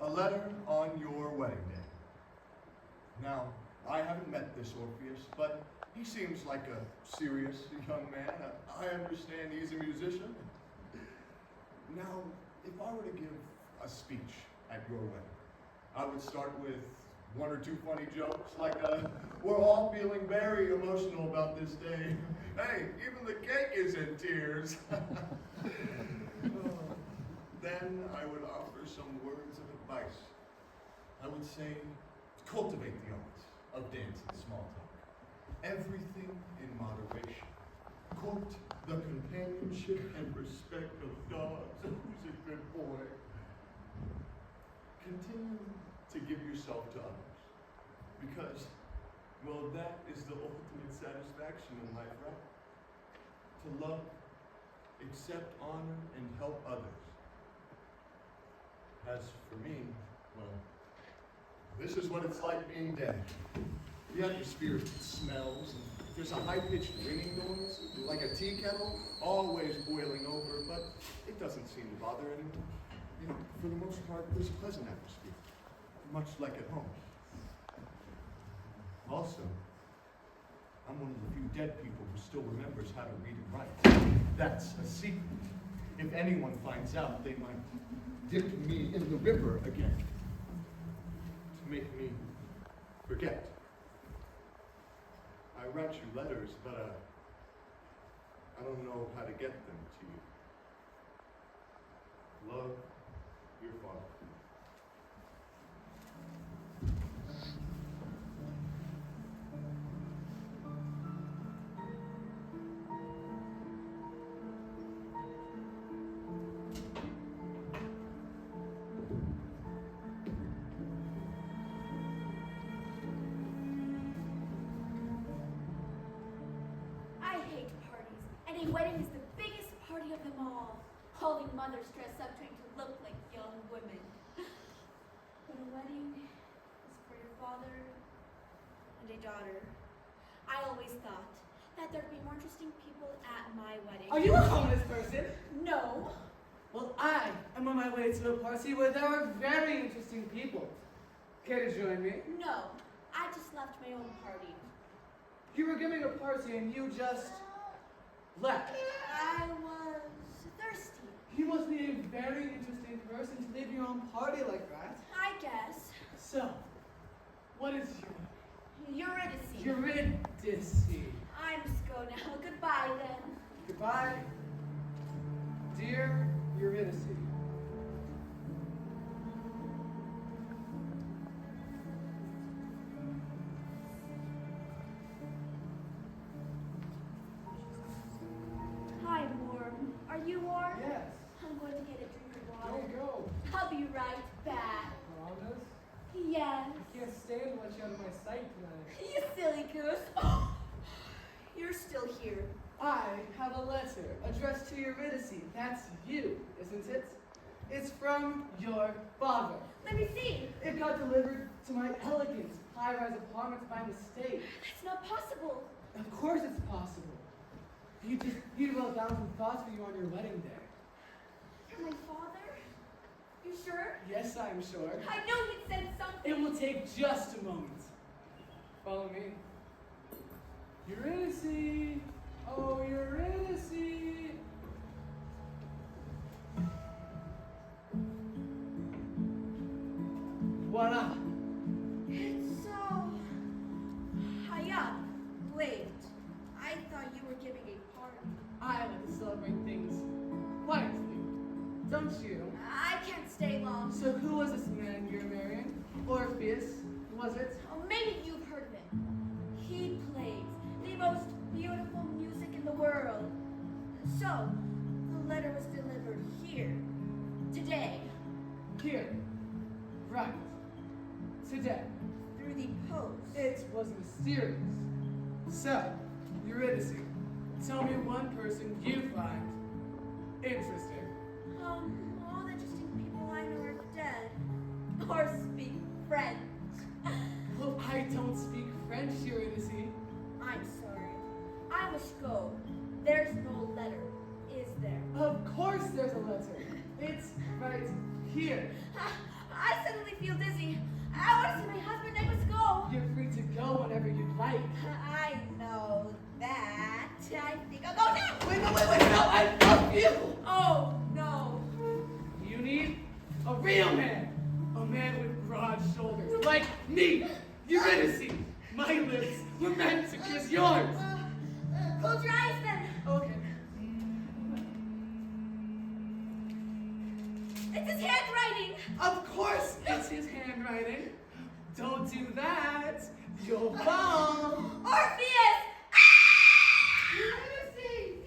A letter on your wedding day. Now, I haven't met this Orpheus, but he seems like a serious young man. I understand he's a musician. Now, if I were to give a speech at your wedding, I would start with one or two funny jokes, like we're all feeling very emotional about this day. Hey, even the cake is in tears. Then I would offer some words of advice. I would say, cultivate the arts of dance and small talk. Everything in moderation. Court the companionship and respect of dogs. Who's a good boy? Continue to give yourself to others. Because, well, that is the ultimate satisfaction in life, right? To love, accept, honor, and help others. As for me, well, this is what it's like being dead. The atmosphere smells, and there's a high-pitched ringing noise, like a tea kettle, always boiling over, but it doesn't seem to bother anyone. You know, for the most part, there's a pleasant atmosphere, much like at home. Also, I'm one of the few dead people who still remembers how to read and write. That's a secret. If anyone finds out, they might dip me in the river again to make me forget. I write you letters, but I don't know how to get them to you. Love, your father. A wedding is the biggest party of them all. All the mothers dress up trying to look like young women. But a wedding is for your father and a daughter. I always thought that there'd be more interesting people at my wedding. Are you a homeless person? No. Well, I am on my way to a party where there are very interesting people. Care to join me? No. I just left my own party. You were giving a party and you just left. I was thirsty. You must be a very interesting person to leave your own party like that. I guess. So, what is your Eurydice. Eurydice. I must go now. Goodbye then. Goodbye, dear Eurydice. Hi, warm. Are you warm? Yes. I'm going to get a drink of water. Don't go. I'll be right back. Promise? Yes. I can't stand to let you out of my sight tonight. You silly goose. You're still here. I have a letter addressed to Eurydice. That's you, isn't it? It's from your father. Let me see. It got delivered to my elegant high-rise apartment by mistake. That's not possible. Of course it's possible. He wrote down some thoughts for you on your wedding day. You're my father? You sure? Yes, I'm sure. I know he'd said something. It will take just a moment. Follow me. Eurydice! Oh, Eurydice! Voila! It's so high up. Wait, I thought you were giving a party. I like to celebrate things quietly, don't you? I can't stay long. So who was this man you're marrying? Orpheus, was it? Oh, maybe you've heard of him. He plays the most beautiful music in the world. So, the letter was delivered here, today, Here. Right. Today. through the post. It was mysterious. So, Eurydice, tell me one person you find interesting. All the interesting people I know are dead. Or speak French. Well, I don't speak French, Eurydice. I'm sorry. I must go. There's no letter, is there? Of course there's a letter. It's right here. I suddenly feel dizzy. I want to see my husband. I must go. You're free to go whenever you'd like. I know that. I think I'll go now. Wait, no, I love you! Oh, no. You need a real man. A man with broad shoulders, like me, Eurydice. My lips were meant to kiss yours. Close your eyes then. Okay. It's his handwriting. Of course it's his handwriting. Don't do that. You'll fall. Orpheus! Eurydice!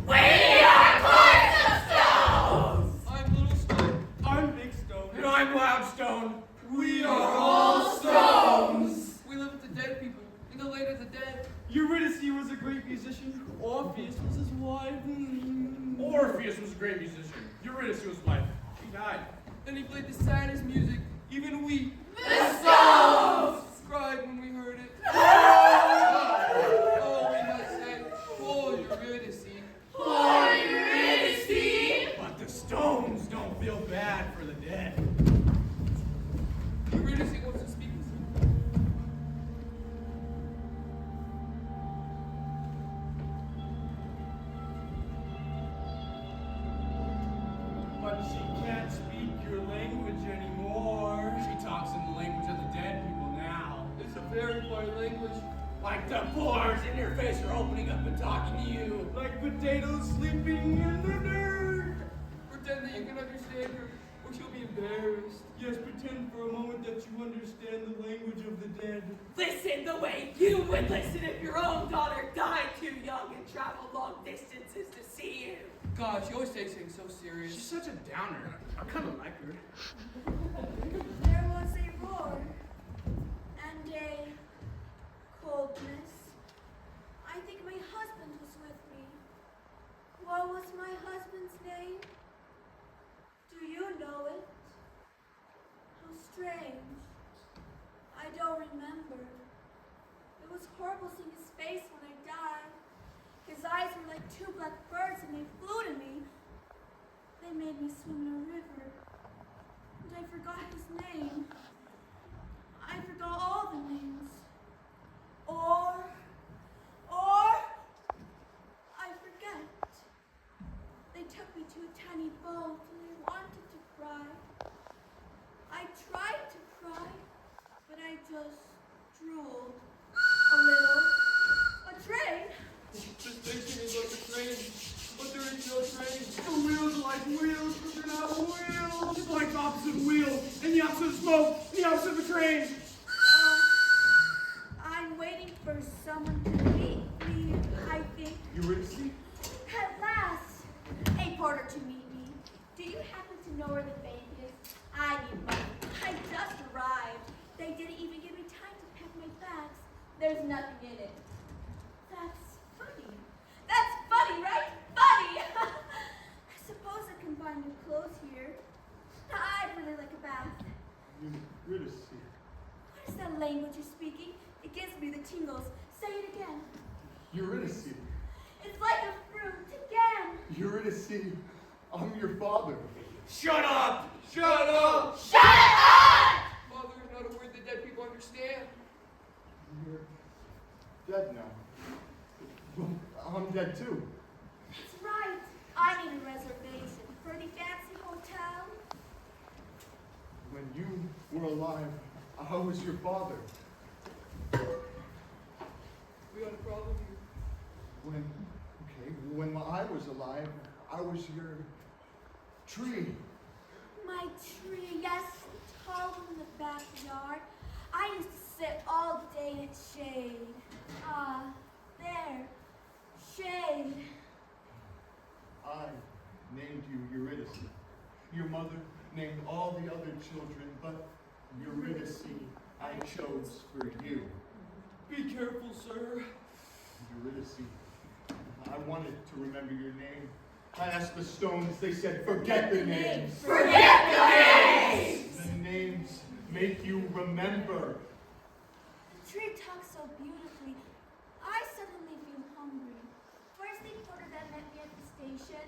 We are Cornerstones! I'm Little Stone. I'm Big Stone. And I'm Loud Stone. We are all stones. We live with the dead people, in the land of the dead. Eurydice was a great musician. Orpheus was his wife. Orpheus was a great musician. Eurydice was wife. She died. And he played the saddest music. Even we The Stones! cried when we heard it. Oh, we must say, poor Eurydice. Poor Eurydice! But the stones don't feel bad for the dead. Eurydice wants to speak with you. But she can't speak your language anymore. She talks in the language of the dead people now. It's a very foreign language. Like the pores in your face are opening up and talking to you. Like potatoes sleeping in the dirt. Pretend that you can understand her, or she'll be embarrassed. Yes, pretend for a moment that you understand the language of the dead. Listen the way you would listen if your own daughter died too young and traveled long distances to see you. God, she always takes things so serious. She's such a downer. I kind of like her. There was a roar and a coldness. I think my husband was with me. What was my husband's name? Do you know it? How strange. I don't remember. It was horrible seeing his face when I died. His eyes were like two black birds and they flew to me. They made me swim in a river. And I forgot his name. I forgot all the names. Or, I forget. They took me to a tiny boat and I wanted to cry. I tried to cry, but I just drooled a little. A train? The station is like a train, but there is no train. The wheels are like wheels, but they're not wheels. It's like the opposite wheel, and the opposite of smoke, and the opposite of a train. I'm waiting for someone to meet me, I think. Eurydice? At last, a porter to meet me. Do you happen to know where the bank is? I need money. I just arrived. They didn't even give me time to pack my bags. There's nothing in it. That's funny. That's funny, right? Funny! I suppose I can buy new clothes here. I'd really like a bath. Eurydice. What is that language you're speaking? It gives me the tingles. Say it again. Eurydice. It's like a fruit again. Eurydice, I'm your father. Shut up! Shut up! Shut up! Father is not a word that dead people understand. You're dead now. Well, I'm dead too. That's right. I need a reservation for the fancy hotel. When you were alive, I was your father. We got a problem here. When I was alive, I was your tree. My tree, yes, tall in the backyard. I used to sit all day in its shade. Ah, there, shade. I named you Eurydice. Your mother named all the other children, but Eurydice I chose for you. Be careful, sir. Eurydice, I wanted to remember your name. I asked the stones, they said, forget the names. Forget the names! The names make you remember. The tree talks so beautifully. I suddenly feel hungry. Where's the porter that met me at the station?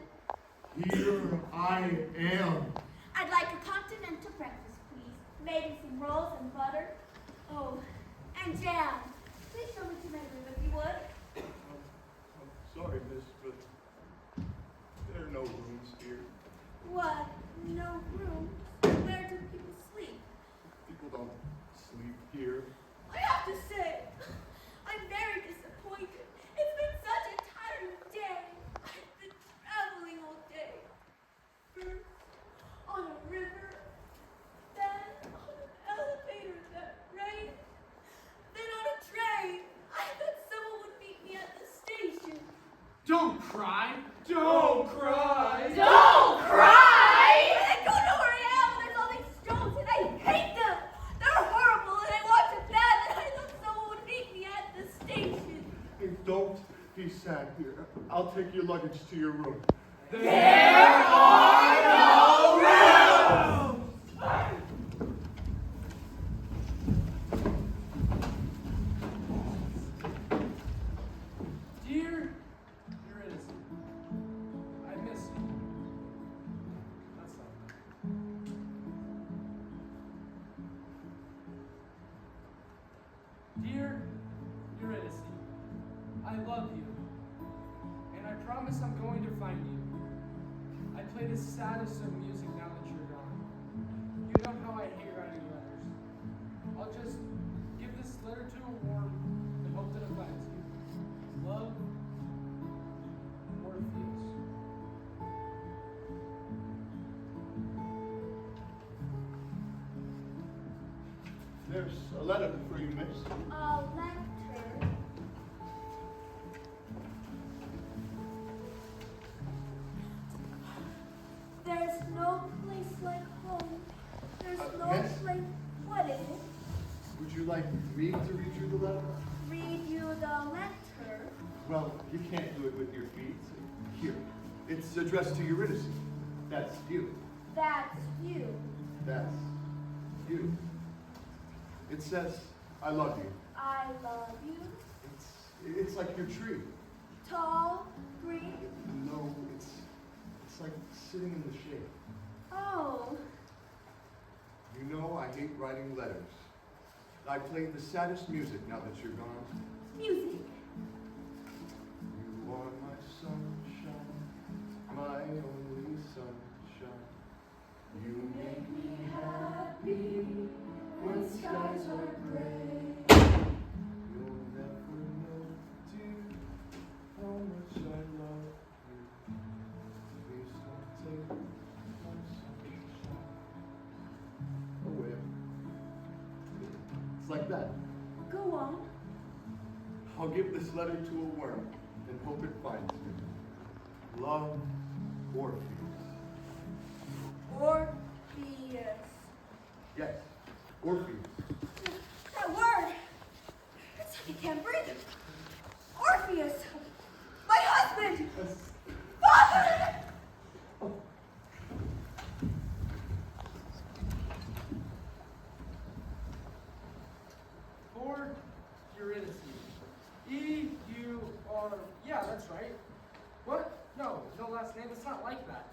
Here I am. I'd like a cocktail Maybe some rolls and butter. Oh, and jam. Please show me to my room if you would. I'm sorry, miss, but there are no rooms here. What? No room? Where do people sleep? People don't sleep here. I have to say, I'm very disappointed. It's been such a tiring day. I've been traveling all day. First on a river, then on an elevator that rained, then on a train. I thought someone would meet me at the station. Don't cry. Don't cry. Don't cry! I don't know where I am. There's all these stones and I hate them. They're horrible and I want to bad and I thought someone would meet me at the station. Hey, don't be sad here. I'll take your luggage to your room. There are no rooms! Dear Eurydice, I miss you. That's all. Dear Eurydice, I love you, and I promise I'm going to find you. I play the saddest of music now that you're gone. You know how I hate writing letters. I'll just give this letter to a worm and hope that it finds you. Love, Orpheus. There's a letter for you, miss. A letter. There's no place like home. There's no yes? place. What is it? Would you like me to read you the letter? Read you the letter. Well, you can't do it with your feet. Here. It's addressed to Eurydice. That's you. That's you. That's you. It says, I love you. I love you. It's like your tree. Tall, green. No, it's like sitting in the shade. Oh, You know I hate writing letters. I play the saddest music now that you're gone. music. You are my sunshine, my only sunshine. You make me happy when skies are gray. You'll never know, dear, how much I love you. Please don't take my sunshine away. It's like that. Go on. I'll give this letter to a worm and hope it finds you. Love, Orpheus. Orpheus. Yes, Orpheus. That word. It's like I can't breathe. Orpheus. My husband. Yes. Father. For Eurydice. E-U-R. Yeah, that's right. What? No, no last name. It's not like that.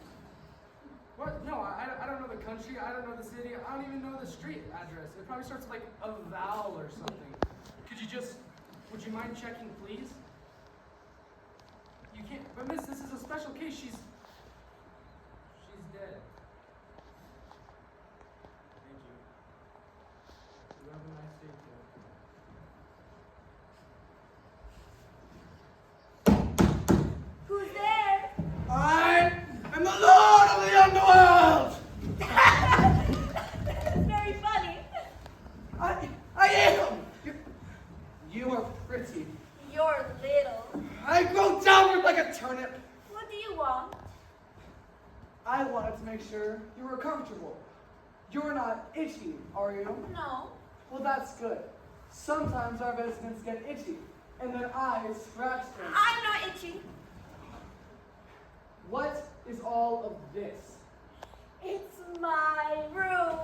What? No, I don't know the country. I don't know the city. I don't even know the street address. It probably starts with like a vowel or something. Could you just, would you mind checking, please? You can't, but miss, this is a special case. She's dead. Thank you. You have a nice day, too. Who's there? I am the Lord of the Underworld! That's very funny. I am! You are pretty. You're little. I grow downward like a turnip. What do you want? I wanted to make sure you were comfortable. You're not itchy, are you? No. Well, that's good. Sometimes our residents get itchy, and then I scratch them. I'm not itchy. What is all of this? It's my room.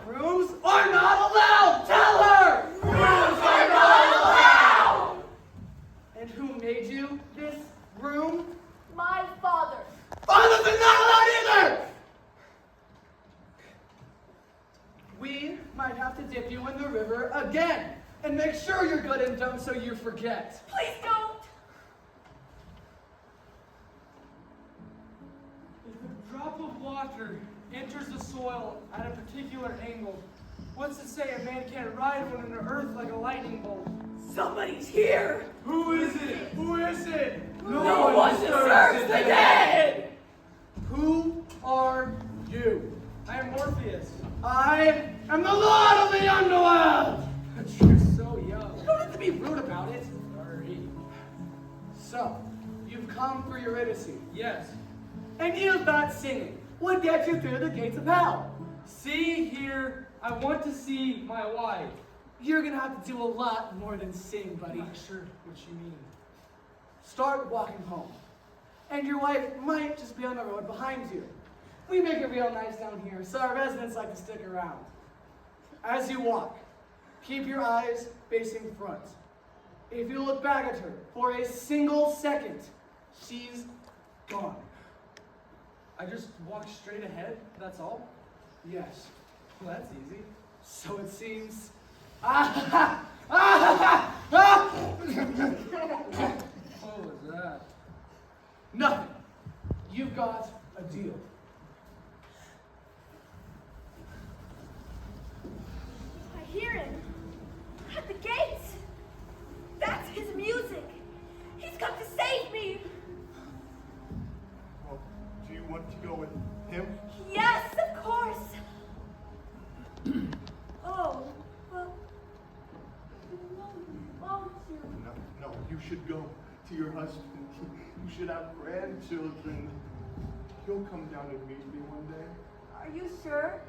Rooms are not allowed! Tell her! Rooms are not allowed! And who made you this room? My father. Fathers are not allowed either! We might have to dip you in the river again. And make sure you're good and dumb so you forget. Please don't! If a drop of water enters the soil at a particular angle, what's to say a man can't ride one on the earth like a lightning bolt? Somebody's here. Who is it? Who is it? No one disturbs the dead. Who are you? I am Morpheus. I am the Lord of the Underworld! But you're so young. You don't have to be rude about it. Sorry. So, you've come for Eurydice. Yes. And you thought singing would get you through the gates of hell. See here, I want to see my wife. You're gonna have to do a lot more than sing, buddy. I'm not sure what you mean. Start walking home. And your wife might just be on the road behind you. We make it real nice down here, so our residents like to stick around. As you walk, keep your eyes facing front. If you look back at her for a single second, she's gone. I just walk straight ahead, that's all? Yes. Well, that's easy. So it seems. What was that? Nothing. You've got a deal. I hear him. At the gates. That's his music. He's come to save me. Well, do you want to go with him? Yes, of course. Oh, well, won't you? No, you should go to your husband. You should have grandchildren. He'll come down and meet me one day. Are you sure?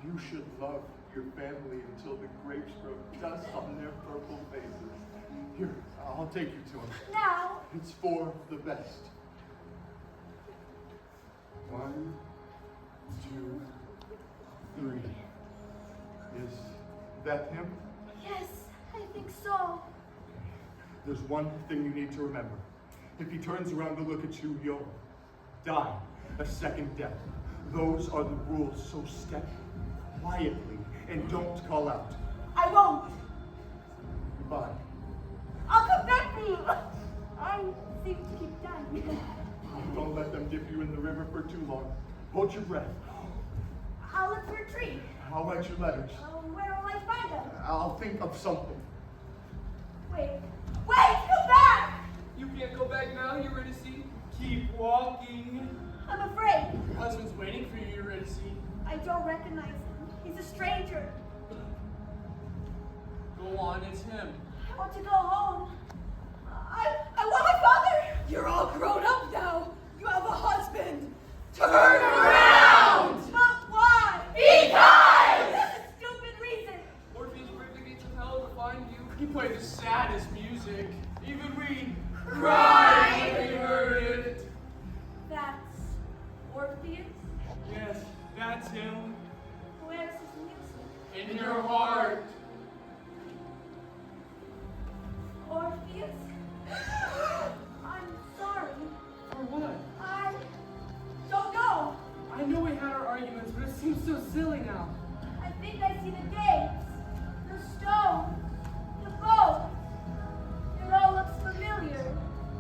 You should love your family until the grapes grow dust on their purple faces. Here, I'll take you to him. Now? It's for the best. 1, 2, 3. Is that him? Yes, I think so. There's one thing you need to remember. If he turns around to look at you, you'll die a second death. Those are the rules, so step quietly and don't call out. I won't. Goodbye. I'll come back for you. I seem to keep dying. Don't let them dip you in the river for too long. Hold your breath. I'll look for a tree. I'll write your letters. Where will I find them? I'll think of something. Wait, come back! You can't go back now, Eurydice. Keep walking. I'm afraid. Your husband's waiting for you, Eurydice. I don't recognize him. He's a stranger. Go on, it's him. I want to go home. I want my father! You're all grown up now. You have a husband. Turn around! But why? Because! That's a stupid reason. Orpheus braved the gates of hell to find you. He played the saddest music. Even we Cried when we heard it. That's Orpheus? Yes, that's him. Where's his music? In your heart. Orpheus? I'm sorry. For what? I don't know. I know we had our arguments, but it seems so silly now. I think I see the gates, the stone, the boat. It all looks familiar.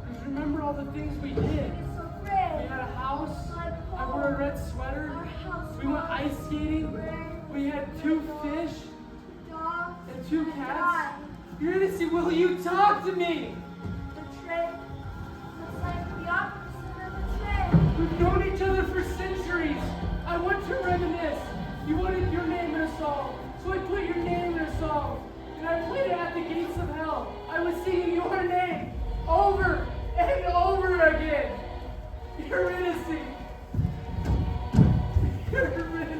Because remember all the things we did? It's so We gray. had a house. Like I wore a red sweater. Our house We went was ice skating. gray. We had 2 fish Dogs and 2 and cats. I. Eurydice, will you talk to me? The train looks like the opposite of a train. We've known each other for centuries. I want to reminisce. You wanted your name in a song, so I put your name in a song. And I played it at the gates of hell. I was singing your name over and over again. Eurydice. Eurydice.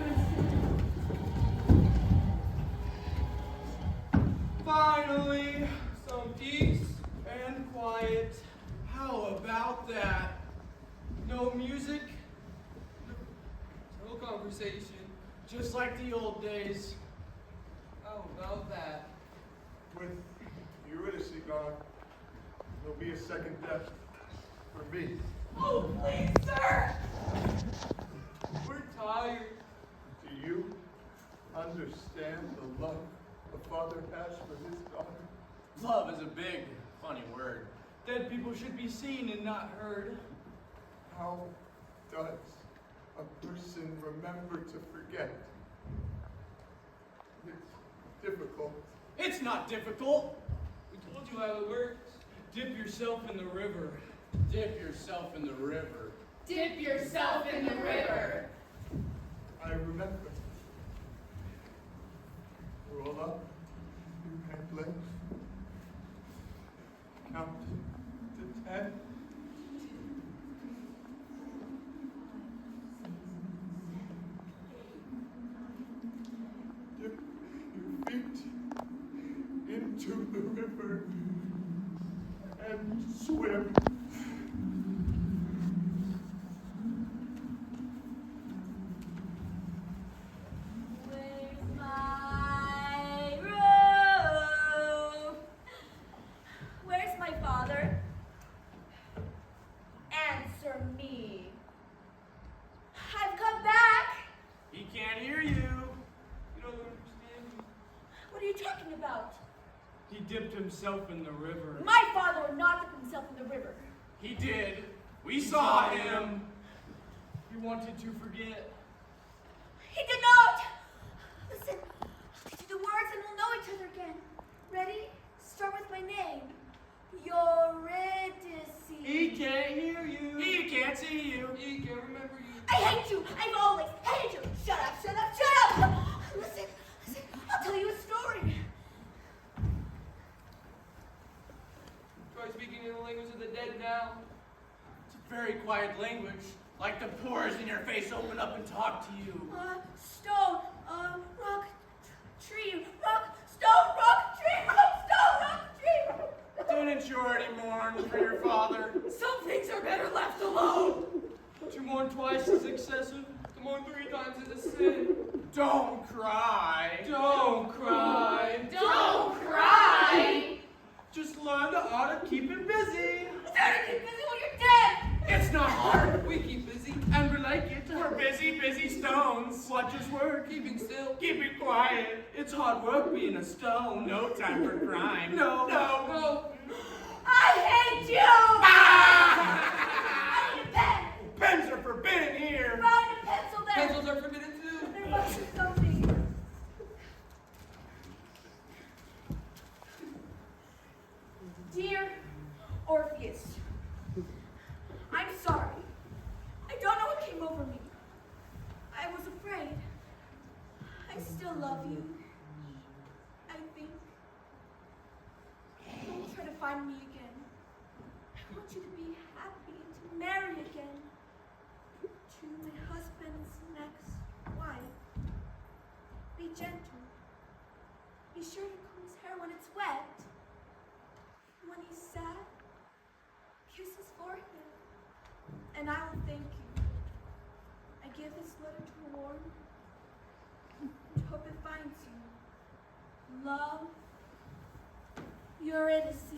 Finally, some peace and quiet. How about that? No music, no conversation, just like the old days. How about that? With Eurydice gone, there'll be a second death for me. Oh, please, sir! We're tired. Do you understand the love a father has for his daughter. Love is a big, funny word. Dead people should be seen and not heard. How does a person remember to forget? It's difficult. It's not difficult. We told you how it works. Dip yourself in the river. Dip yourself in the river. Dip yourself in the river. I remember. Roll up your hind legs. Count to 10. Dip your feet into the river and swim. Where's my robe? Where's my father? Answer me. I've come back. He can't hear you. You don't understand me. What are you talking about? He dipped himself in the river. My father would not dip himself in the river. He did. We saw him. He wanted to forget. He did not. Listen, I'll teach you the words and we'll know each other again. Ready? Start with my name. Eurydice. He can't hear you. He can't see you. He can't remember you. I hate you. I've always hated you. Shut up, shut up, shut up. Listen, I'll tell you a story. Try speaking in the language of the dead now. It's a very quiet language. Like the pores in your face open up and talk to you. Stone, rock, tree, rock, stone, rock, tree, rock, stone, rock, tree. Didn't you already mourn for your father? Some things are better left alone. To mourn twice is excessive. To mourn 3 times is a sin. Don't cry. Don't cry. Don't cry. Just learn the art of keeping busy. It's hard to keep busy when you're dead. It's not hard. We keep busy. And we like it. We're busy, busy stones. Watch us work. Keeping still. Keeping quiet. It's hard work being a stone. No time for crime. No. I hate you. I need a pen. Pens are forbidden here. Find a pencil there. Pencils are forbidden too. There must be something. Dear Orpheus, I'm sorry. I don't know what came over me. I was afraid. I still love you. I think. Don't try to find me again. I want you to be happy and to marry again. To my husband's next wife. Be gentle. Be sure to comb his hair when it's wet. When he's sad, kiss his forehead. And I will thank you. I give this letter to Warren and hope it finds you. Love, Eurydice.